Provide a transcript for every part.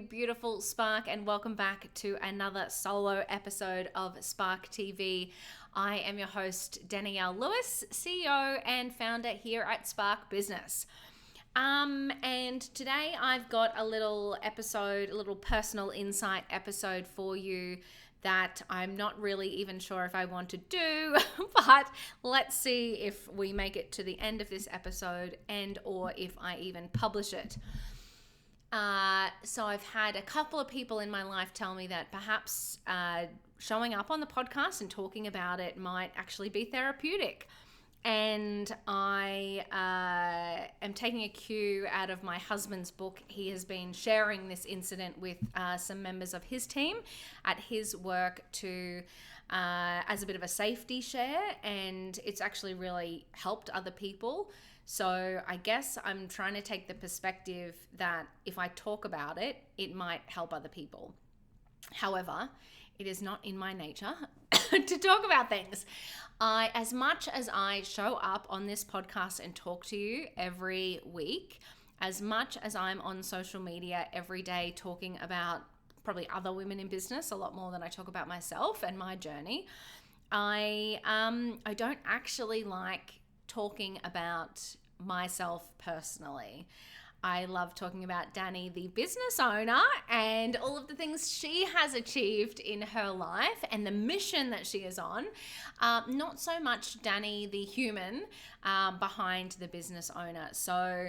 beautiful Spark, and welcome back to another solo episode of Spark TV. I am your host, Danielle Lewis, CEO and founder here at Spark Business. And today I've got a little episode, a little personal insight episode for you that I'm not really even sure if I want to do, but let's see if we make it to the end of this episode and or if I even publish it. So I've had a couple of people in my life tell me that perhaps showing up on the podcast and talking about it might actually be therapeutic. And I am taking a cue out of my husband's book. He has been sharing this incident with some members of his team at his work to as a bit of a safety share, and it's actually really helped other people. So I guess I'm trying to take the perspective that if I talk about it, it might help other people. However, it is not in my nature to talk about things. As much as I show up on this podcast and talk to you every week, as much as I'm on social media every day talking about probably other women in business, a lot more than I talk about myself and my journey, I don't actually like talking about myself personally. I love talking about Dani, the business owner, and all of the things she has achieved in her life and the mission that she is on. Not so much Dani, the human, behind the business owner. So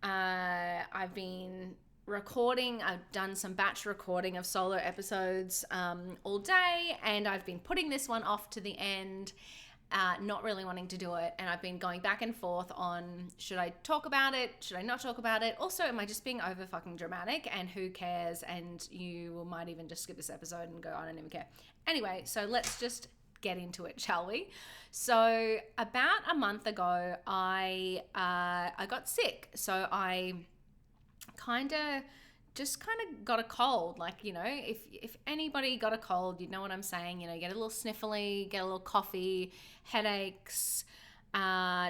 I've been recording. I've done some batch recording of solo episodes all day, and I've been putting this one off to the end. Not really wanting to do it, and I've been going back and forth on should I talk about it, should I not talk about it, also am I just being over fucking dramatic, and who cares, and you might even just skip this episode and go, I don't even care. Anyway, so let's just get into it, shall we? So about a month ago I got sick, so I kind of got a cold. Like, you know, if anybody got a cold, you know what I'm saying. You know, you get a little sniffly, get a little coughy, headaches,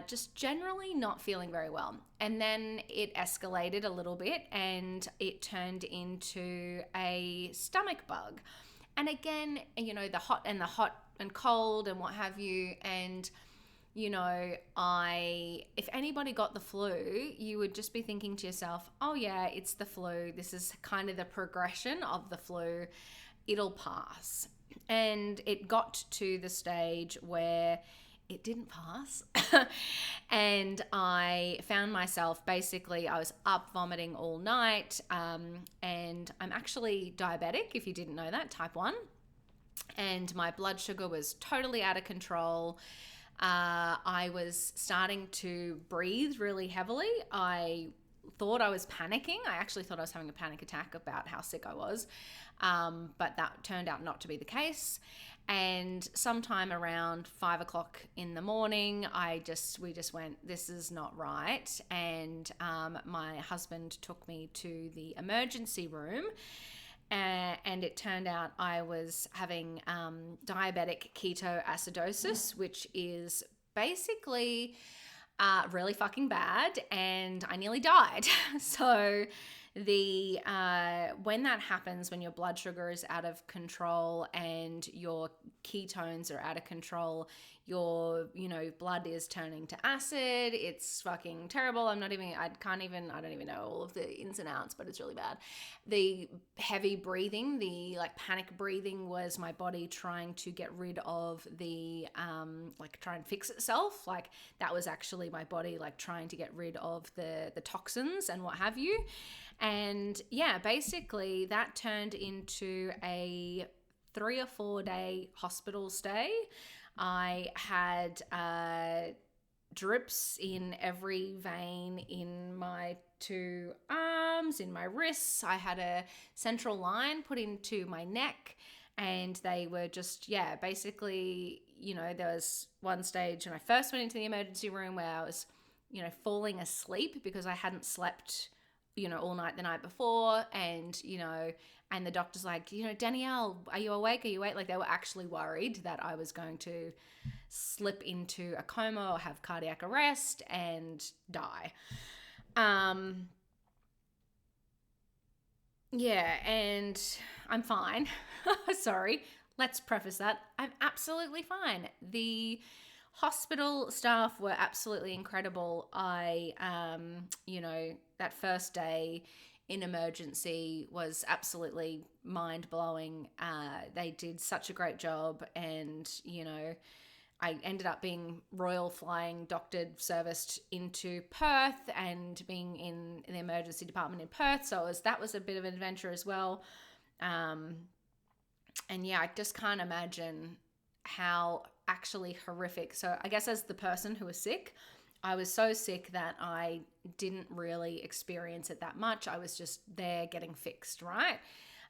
just generally not feeling very well. And then it escalated a little bit and it turned into a stomach bug. And again, you know, the hot and cold and what have you. And you know, if anybody got the flu, you would just be thinking to yourself, oh yeah, it's the flu. This is kind of the progression of the flu. It'll pass. And it got to the stage where it didn't pass. And I found myself, basically, I was up vomiting all night. And I'm actually diabetic, if you didn't know that, type 1. And my blood sugar was totally out of control. I was starting to breathe really heavily. I thought I was panicking. I actually thought I was having a panic attack about how sick I was. But that turned out not to be the case. And sometime around 5 o'clock in the morning, we just went, this is not right. And my husband took me to the emergency room. And it turned out I was having diabetic ketoacidosis, which is basically really fucking bad, and I nearly died. So when that happens, when your blood sugar is out of control and your ketones are out of control, your blood is turning to acid. It's fucking terrible. I don't even know all of the ins and outs, but it's really bad. The heavy breathing, the panic breathing, was my body trying to get rid of the try and fix itself. Like, that was actually my body trying to get rid of the toxins and what have you. And yeah, basically that turned into a 3 or 4 day hospital stay. I had drips in every vein in my 2 arms, in my wrists. I had a central line put into my neck, and they were just, basically, there was one stage when I first went into the emergency room where I was, falling asleep because I hadn't slept, all night the night before. And, and the doctor's like, Danielle, are you awake? Are you awake? Like, they were actually worried that I was going to slip into a coma or have cardiac arrest and die. Yeah, and I'm fine. Sorry, let's preface that. I'm absolutely fine. The hospital staff were absolutely incredible. That first day in emergency was absolutely mind blowing. They did such a great job, and I ended up being royal flying doctored serviced into Perth and being in the emergency department in Perth. So that was a bit of an adventure as well. And yeah, I just can't imagine how actually horrific. So I guess as the person who was sick, I was so sick that I didn't really experience it that much. I was just there getting fixed, right?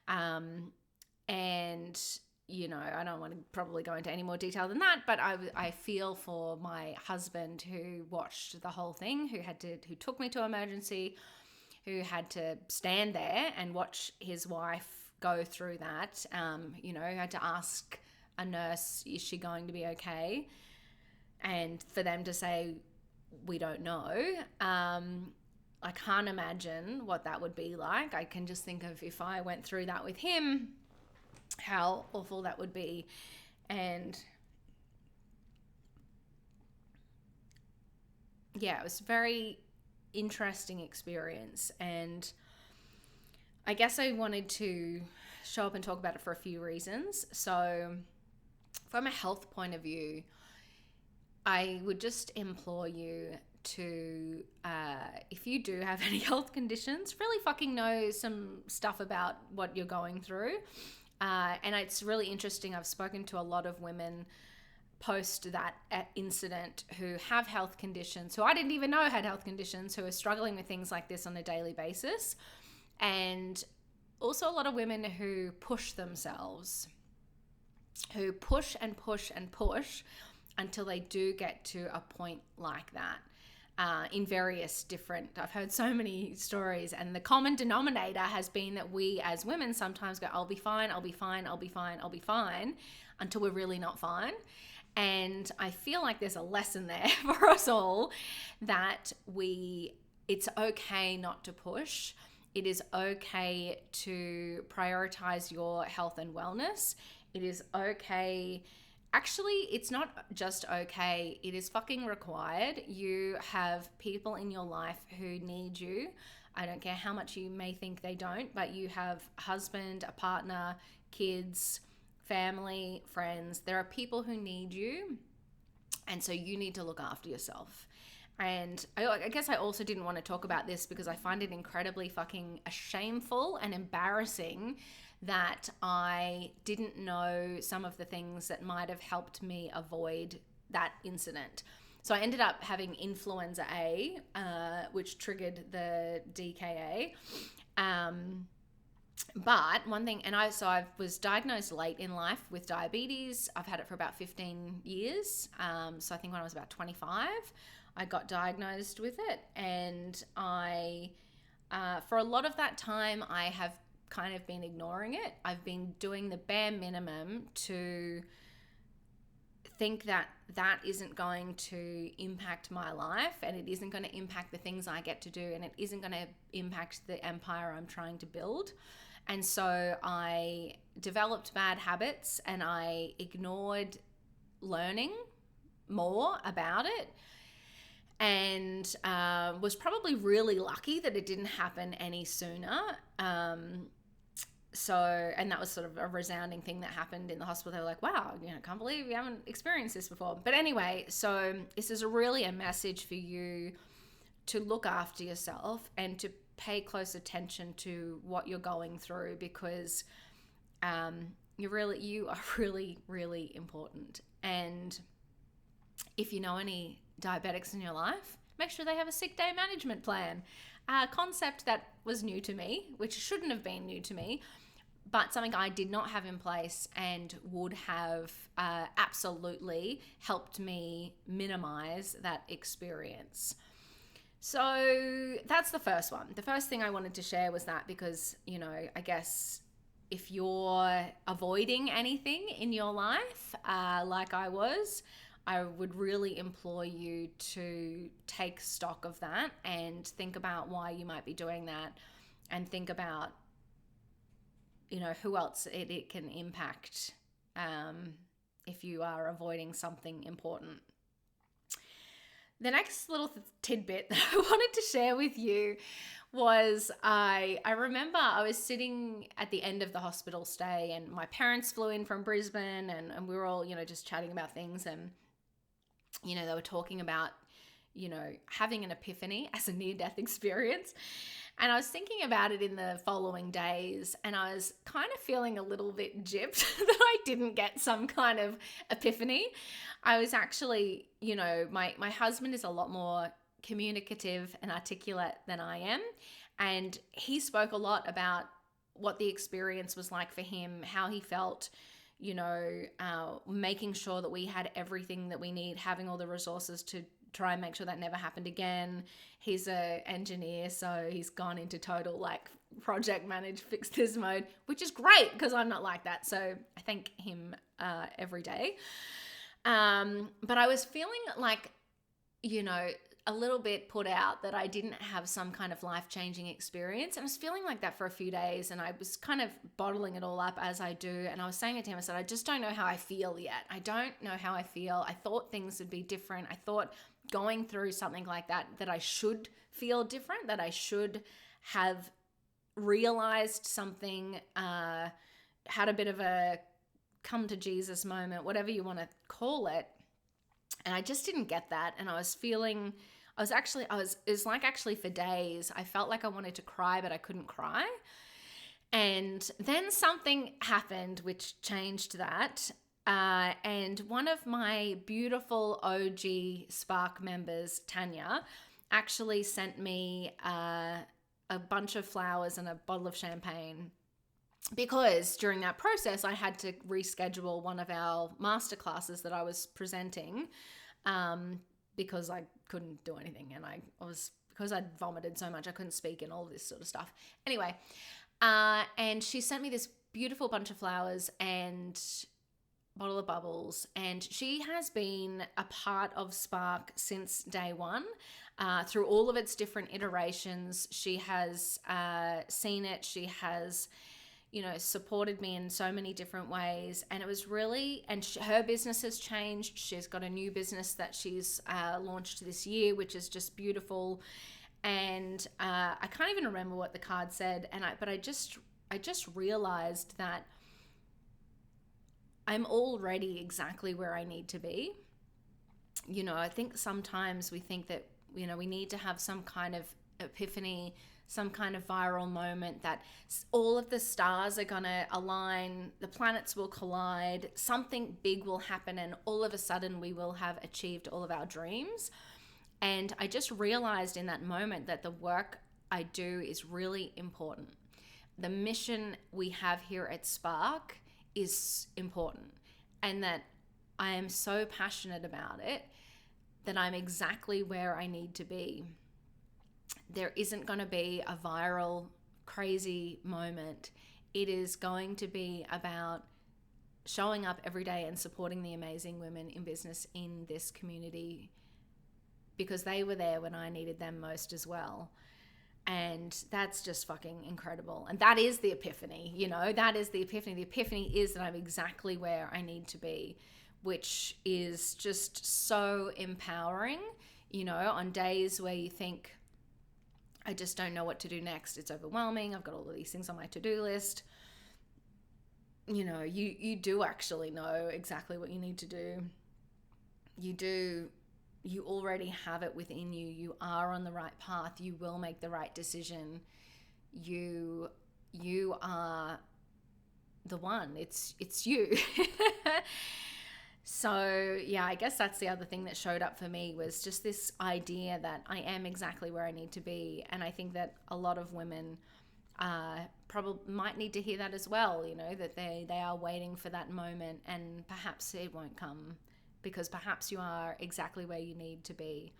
And I don't want to probably go into any more detail than that, but I feel for my husband who watched the whole thing, who took me to emergency, who had to stand there and watch his wife go through that. Had to ask a nurse, is she going to be okay? And for them to say, we don't know. I can't imagine what that would be like. I can just think of if I went through that with him, how awful that would be. And yeah, it was a very interesting experience. And I guess I wanted to show up and talk about it for a few reasons. So from a health point of view, I would just implore you to, if you do have any health conditions, really fucking know some stuff about what you're going through. And it's really interesting. I've spoken to a lot of women post that incident who have health conditions, who I didn't even know had health conditions, who are struggling with things like this on a daily basis. And also a lot of women who push themselves, who push and push and push until they do get to a point like that. In various different, I've heard so many stories, and the common denominator has been that we as women sometimes go, I'll be fine, I'll be fine, I'll be fine, I'll be fine, until we're really not fine. And I feel like there's a lesson there for us all that it's okay not to push. It is okay to prioritize your health and wellness. It is okay. Actually, it's not just okay, it is fucking required. You have people in your life who need you. I don't care how much you may think they don't, but you have a husband, a partner, kids, family, friends. There are people who need you, and so you need to look after yourself. And I guess I also didn't want to talk about this because I find it incredibly fucking shameful and embarrassing that I didn't know some of the things that might have helped me avoid that incident. So I ended up having influenza A, which triggered the DKA. But one thing, I was diagnosed late in life with diabetes. I've had it for about 15 years. So I think when I was about 25, I got diagnosed with it. And for a lot of that time, I have kind of been ignoring it. I've been doing the bare minimum to think that isn't going to impact my life, and it isn't going to impact the things I get to do, and it isn't going to impact the empire I'm trying to build. And so I developed bad habits, and I ignored learning more about it, and was probably really lucky that it didn't happen any sooner. And that was sort of a resounding thing that happened in the hospital. They were like, wow, I can't believe you haven't experienced this before. But anyway, so this is really a message for you to look after yourself and to pay close attention to what you're going through, because you are really, really important. And if you know any diabetics in your life, make sure they have a sick day management plan. A concept that was new to me, which shouldn't have been new to me, but something I did not have in place and would have absolutely helped me minimize that experience. So that's the first one. The first thing I wanted to share was that, because, I guess if you're avoiding anything in your life, like I was, I would really implore you to take stock of that and think about why you might be doing that, and think about who else it can impact if you are avoiding something important. The next little tidbit that I wanted to share with you was I remember I was sitting at the end of the hospital stay, and my parents flew in from Brisbane, and we were all, just chatting about things, and, they were talking about, having an epiphany as a near-death experience. And I was thinking about it in the following days, and I was kind of feeling a little bit gypped that I didn't get some kind of epiphany. I was actually, my husband is a lot more communicative and articulate than I am. And he spoke a lot about what the experience was like for him, how he felt, making sure that we had everything that we need, having all the resources to try and make sure that never happened again. He's an engineer, so he's gone into total project manage, fix this mode, which is great because I'm not like that. So I thank him every day. But I was feeling a little bit put out that I didn't have some kind of life-changing experience. And I was feeling like that for a few days, and I was kind of bottling it all up as I do. And I was saying it to him, I said, I just don't know how I feel yet. I don't know how I feel. I thought things would be different. I thought going through something like that I should feel different, that I should have realized something, had a bit of a come to Jesus moment, whatever you want to call it. And I just didn't get that. And it was like actually for days, I felt like I wanted to cry, but I couldn't cry. And then something happened which changed that. And one of my beautiful OG Spark members, Tanya, actually sent me a bunch of flowers and a bottle of champagne, because during that process I had to reschedule one of our masterclasses that I was presenting, because I couldn't do anything, and because I'd vomited so much I couldn't speak and all this sort of stuff. Anyway, and she sent me this beautiful bunch of flowers and bottle of bubbles, and she has been a part of Spark since day one. Through all of its different iterations, she has seen it. She has, supported me in so many different ways. And it was really, her business has changed. She's got a new business that she's launched this year, which is just beautiful. And I can't even remember what the card said. But I just realized that I'm already exactly where I need to be. I think sometimes we think that, we need to have some kind of epiphany, some kind of viral moment, that all of the stars are going to align, the planets will collide, something big will happen, and all of a sudden we will have achieved all of our dreams. And I just realized in that moment that the work I do is really important. The mission we have here at Spark is important, and that I am so passionate about it that I'm exactly where I need to be. There isn't going to be a viral, crazy moment. It is going to be about showing up every day and supporting the amazing women in business in this community, because they were there when I needed them most as well. And that's just fucking incredible. And that is the epiphany, that is the epiphany. The epiphany is that I'm exactly where I need to be, which is just so empowering, on days where you think, I just don't know what to do next. It's overwhelming. I've got all of these things on my to-do list. You do actually know exactly what you need to do. You already have it within you. You are on the right path. You will make the right decision. You are the one. It's you. So yeah, I guess that's the other thing that showed up for me, was just this idea that I am exactly where I need to be. And I think that a lot of women probably might need to hear that as well, that they are waiting for that moment, and perhaps it won't come, because perhaps you are exactly where you need to be.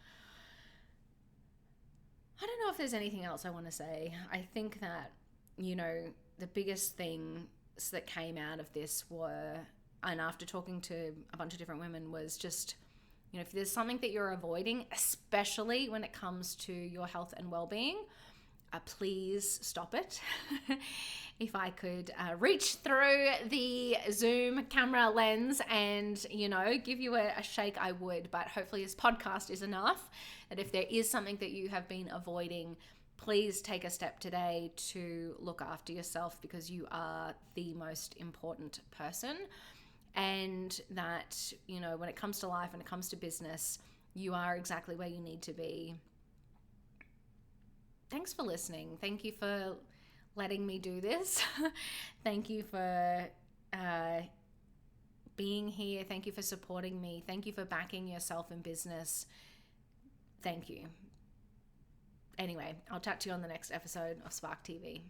I don't know if there's anything else I want to say. I think that, the biggest things that came out of this were, and after talking to a bunch of different women, was just, if there's something that you're avoiding, especially when it comes to your health and well-being, please stop it. If I could reach through the Zoom camera lens and, give you a shake, I would. But hopefully this podcast is enough that if there is something that you have been avoiding, please take a step today to look after yourself, because you are the most important person. And that, when it comes to life, when it comes to business, you are exactly where you need to be. Thanks for listening. Thank you for letting me do this. Thank you for being here. Thank you for supporting me. Thank you for backing yourself in business. Thank you. Anyway, I'll chat to you on the next episode of Spark TV.